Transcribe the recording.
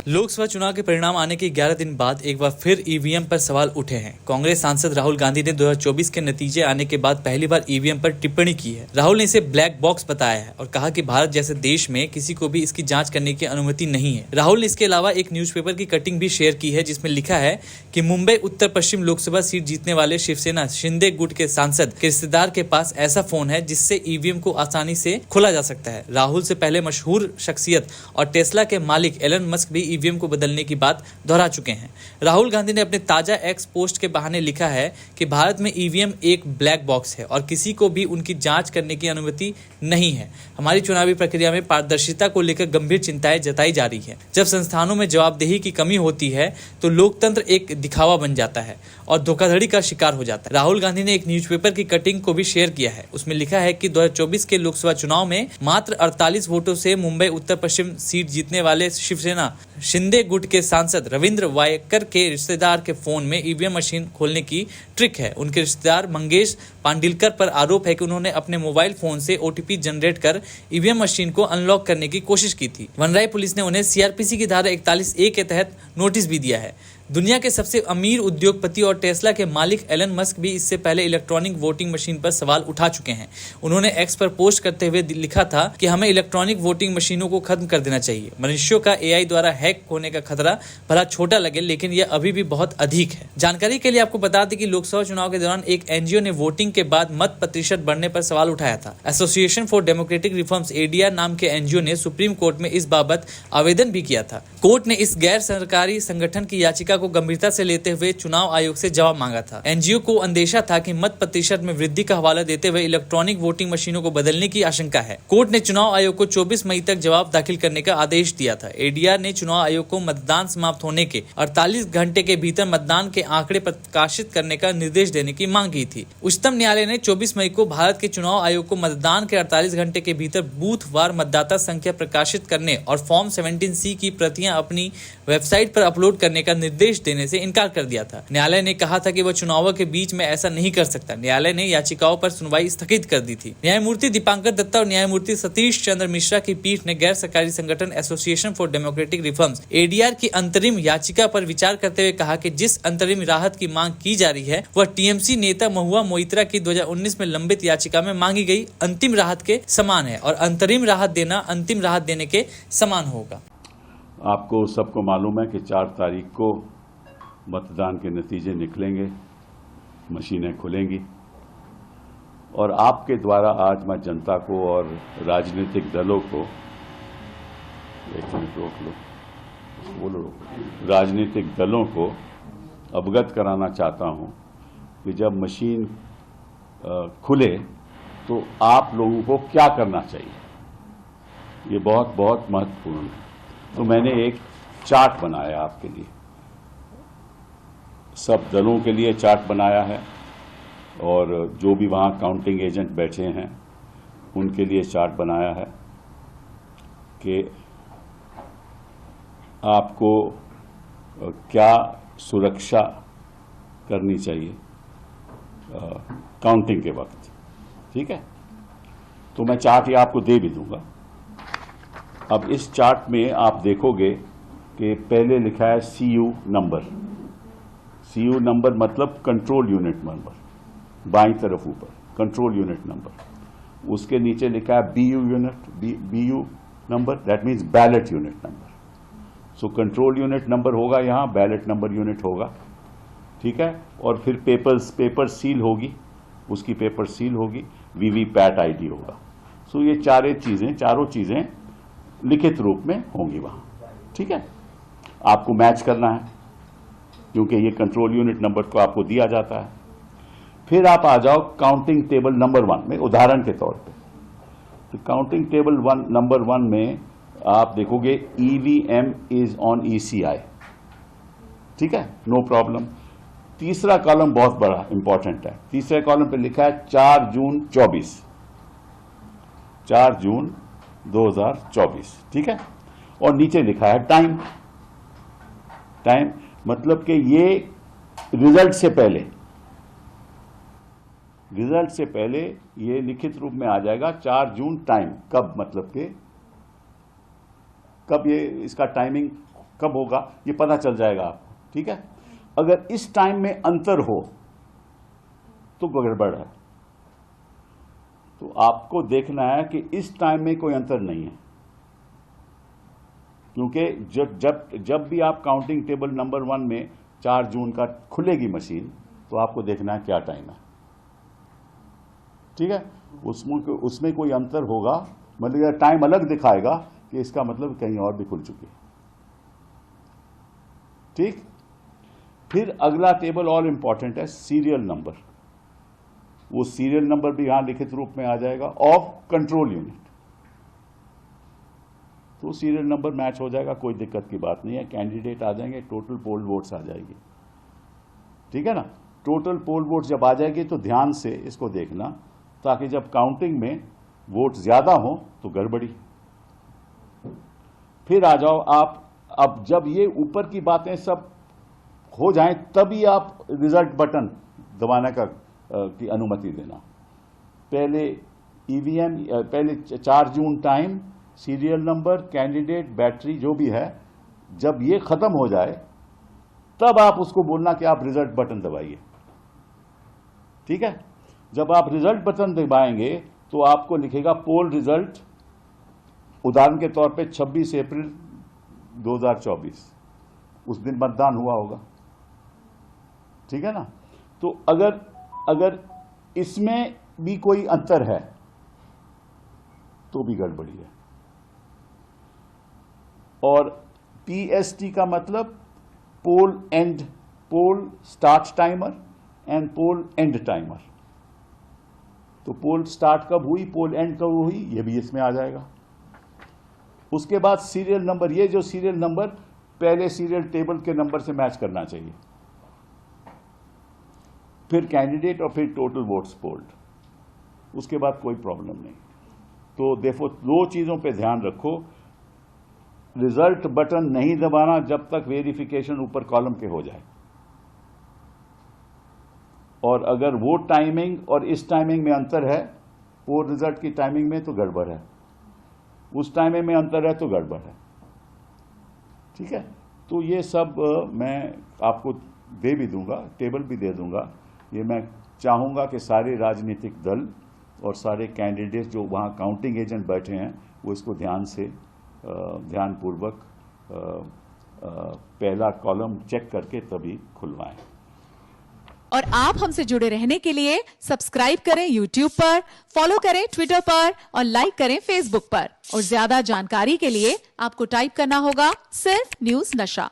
लोकसभा चुनाव के परिणाम आने के 11 दिन बाद एक बार फिर ईवीएम पर सवाल उठे हैं। कांग्रेस सांसद राहुल गांधी ने 2024 के नतीजे आने के बाद पहली बार ईवीएम पर टिप्पणी की है। राहुल ने इसे ब्लैक बॉक्स बताया है और कहा कि भारत जैसे देश में किसी को भी इसकी जांच करने की अनुमति नहीं है। राहुल ने इसके अलावा एक न्यूज़पेपर की कटिंग भी शेयर की है जिसमें लिखा है कि मुंबई उत्तर पश्चिम लोकसभा सीट जीतने वाले शिवसेना शिंदे गुट के सांसद के रिश्तेदार के पास ऐसा फोन है जिससे ईवीएम को आसानी से खोला जा सकता है। राहुल से पहले मशहूर शख्सियत और टेस्ला के मालिक एलन मस्क भी ईवीएम को बदलने की बात दोहरा चुके हैं। राहुल गांधी ने अपने ताजा एक्स पोस्ट के बहाने लिखा है कि भारत में ईवीएम एक ब्लैक बॉक्स है और किसी को भी उनकी जांच करने की अनुमति नहीं है। हमारी चुनावी प्रक्रिया में पारदर्शिता को लेकर गंभीर चिंताएं जताई जा रही है। जब संस्थानों में जवाबदेही की कमी होती है तो लोकतंत्र एक दिखावा बन जाता है और धोखाधड़ी का शिकार हो जाता है। राहुल गांधी ने एक न्यूज़पेपर की कटिंग को भी शेयर किया है। उसमें लिखा है कि 2024 के लोकसभा चुनाव में मात्र 48 वोटों से मुंबई उत्तर पश्चिम सीट जीतने वाले शिवसेना शिंदे गुट के सांसद रविंद्र वायकर के रिश्तेदार के फोन में ईवीएम मशीन खोलने की ट्रिक है। उनके रिश्तेदार मंगेश पांडिलकर पर आरोप है कि उन्होंने अपने मोबाइल फोन से ओटीपी जनरेट कर ईवीएम मशीन को अनलॉक करने की कोशिश की थी। वनराई पुलिस ने उन्हें सीआरपीसी की धारा 41A के तहत नोटिस भी दिया है। दुनिया के सबसे अमीर उद्योगपति और टेस्ला के मालिक एलन मस्क भी इससे पहले इलेक्ट्रॉनिक वोटिंग मशीन पर सवाल उठा चुके हैं। उन्होंने एक्स पर पोस्ट करते हुए लिखा था कि हमें इलेक्ट्रॉनिक वोटिंग मशीनों को खत्म कर देना चाहिए। मनुष्यों का एआई द्वारा हैक होने का खतरा भला छोटा लगे लेकिन यह अभी भी बहुत अधिक है। जानकारी के लिए आपको बता दें कि लोकसभा चुनाव के दौरान एक एनजीओ ने वोटिंग के बाद मत प्रतिशत बढ़ने पर सवाल उठाया था। Association for democratic reforms ADR नाम के एनजीओ ने सुप्रीम कोर्ट में इस बाबत आवेदन भी किया था। कोर्ट ने इस गैर सरकारी संगठन की याचिका को गंभीरता से लेते हुए चुनाव आयोग से जवाब मांगा था। एनजीओ को अंदेशा था कि मत प्रतिशत में वृद्धि का हवाला देते हुए इलेक्ट्रॉनिक वोटिंग मशीनों को बदलने की आशंका है। कोर्ट ने चुनाव आयोग को 24 मई तक जवाब दाखिल करने का आदेश दिया था। एडीआर ने चुनाव आयोग को मतदान समाप्त होने के 48 घंटे के भीतर मतदान के आंकड़े प्रकाशित करने का निर्देश देने की मांग की थी। उच्चतम न्यायालय ने 24 मई को भारत के चुनाव आयोग को मतदान के 48 घंटे के भीतर बूथ वार मतदाता संख्या प्रकाशित करने और फॉर्म 17C की प्रतियां अपनी वेबसाइट पर अपलोड करने का निर्देश देने से इनकार कर दिया था। न्यायालय ने कहा था कि वह चुनावों के बीच में ऐसा नहीं कर सकता। न्यायालय ने याचिकाओं पर सुनवाई स्थगित कर दी थी। न्यायमूर्ति दीपांकर दत्ता और न्यायमूर्ति सतीश चंद्र मिश्रा की पीठ ने गैर सरकारी संगठन association for democratic reforms ADR की अंतरिम याचिका पर विचार करते हुए कहा कि जिस अंतरिम राहत की मांग की जा रही है वह टीएमसी नेता महुआ मोइत्रा की 2019 में लंबित याचिका में मांगी गई अंतिम राहत के समान है और अंतरिम राहत देना अंतिम राहत देने के समान होगा। आपको सबको मालूम है कि 4 तारीख को मतदान के नतीजे निकलेंगे, मशीनें खुलेंगी और आपके द्वारा आज मैं जनता को और राजनीतिक दलों को राजनीतिक दलों को अवगत कराना चाहता हूं कि जब मशीन खुले तो आप लोगों को क्या करना चाहिए। ये बहुत बहुत महत्वपूर्ण है। तो मैंने एक चार्ट बनाया आपके लिए, सब दलों के लिए चार्ट बनाया है और जो भी वहाँ काउंटिंग एजेंट बैठे हैं उनके लिए चार्ट बनाया है कि आपको क्या सुरक्षा करनी चाहिए काउंटिंग के वक्त। ठीक है, तो मैं चार्ट ये आपको दे भी दूंगा। अब इस चार्ट में आप देखोगे कि पहले लिखा है CU नंबर। CU नंबर मतलब कंट्रोल यूनिट नंबर, बाईं तरफ ऊपर कंट्रोल यूनिट नंबर। उसके नीचे लिखा है BU number, that means ballot unit number. So control unit number होगा यहाँ, बैलेट नंबर यूनिट होगा। ठीक है, और फिर पेपर सील होगी, उसकी पेपर सील होगी, वीवीपैट ID होगा। सो ये चारों चीजें लिखित रूप में होंगी वहां। ठीक है, आपको मैच करना है क्योंकि ये कंट्रोल यूनिट नंबर तो आपको दिया जाता है। फिर आप आ जाओ काउंटिंग टेबल नंबर 1 में, उदाहरण के तौर पे। तो काउंटिंग टेबल नंबर 1 में आप देखोगे EVM इज ऑन ECI। ठीक है, नो प्रॉब्लम। तीसरा कॉलम बहुत बड़ा इंपॉर्टेंट है। तीसरे कॉलम पे लिखा है 4 जून 2024। ठीक है, और नीचे लिखा है टाइम मतलब कि ये रिजल्ट से पहले ये लिखित रूप में आ जाएगा 4 जून टाइम। कब मतलब कि कब ये इसका टाइमिंग कब होगा ये पता चल जाएगा आपको, ठीक है। अगर इस टाइम में अंतर हो तो गड़बड़ है। तो आपको देखना है कि इस टाइम में कोई अंतर नहीं है, क्योंकि जब भी आप काउंटिंग टेबल नंबर 1 में 4 जून का खुलेगी मशीन, तो आपको देखना है क्या टाइम है, ठीक है। उसमें कोई अंतर होगा, मतलब टाइम अलग दिखाएगा कि इसका मतलब कहीं और भी खुल चुकी है, ठीक। फिर अगला टेबल और इंपॉर्टेंट है, सीरियल नंबर। वो सीरियल नंबर भी यहां लिखित रूप में आ जाएगा ऑफ कंट्रोल यूनिट। तो सीरियल नंबर मैच हो जाएगा, कोई दिक्कत की बात नहीं है। कैंडिडेट आ जाएंगे, टोटल पोल वोट्स आ जाएगी, ठीक है ना। टोटल पोल वोट्स जब आ जाएगी तो ध्यान से इसको देखना, ताकि जब काउंटिंग में वोट ज्यादा हो तो गड़बड़ी। फिर आ जाओ आप, अब जब ये ऊपर की बातें सब हो जाएं तभी आप रिजल्ट बटन दबाने की अनुमति देना। पहले ईवीएम, पहले 4 June time, serial number, candidate, battery जो भी है, जब ये खत्म हो जाए तब आप उसको बोलना कि आप रिजल्ट बटन दबाइए, ठीक है। जब आप रिजल्ट बटन दबाएंगे तो आपको लिखेगा पोल रिजल्ट, उदाहरण के तौर पे 26 अप्रैल 2024, उस दिन मतदान हुआ होगा, ठीक है ना। तो अगर इसमें भी कोई अंतर है तो भी गड़बड़ी है। और पीएसटी का मतलब poll end, poll start timer end poll end timer. तो पोल स्टार्ट कब हुई, पोल एंड कब हुई, ये भी इसमें आ जाएगा। उसके बाद सीरियल नंबर, ये जो सीरियल नंबर पहले सीरियल टेबल के नंबर से मैच करना चाहिए। फिर कैंडिडेट और फिर टोटल वोट्स पोल्ड, उसके बाद कोई प्रॉब्लम नहीं। तो देखो, 2 चीजों पे ध्यान रखो, रिजल्ट बटन नहीं दबाना जब तक वेरिफिकेशन ऊपर कॉलम के हो जाए, और अगर वो टाइमिंग और इस टाइमिंग में अंतर है, वो रिजल्ट की टाइमिंग में, तो गड़बड़ है। उस टाइमिंग में अंतर है तो गड़बड़ है, ठीक है। तो ये सब मैं आपको दे भी दूंगा, टेबल भी दे दूंगा। ये मैं चाहूंगा कि सारे राजनीतिक दल और सारे कैंडिडेट जो वहाँ काउंटिंग एजेंट बैठे हैं वो इसको ध्यानपूर्वक पहला कॉलम चेक करके तभी खुलवाएं। और आप हमसे जुड़े रहने के लिए सब्सक्राइब करें YouTube पर, फॉलो करें Twitter पर और लाइक करें Facebook पर। और ज्यादा जानकारी के लिए आपको टाइप करना होगा सिर्फ न्यूज नशा।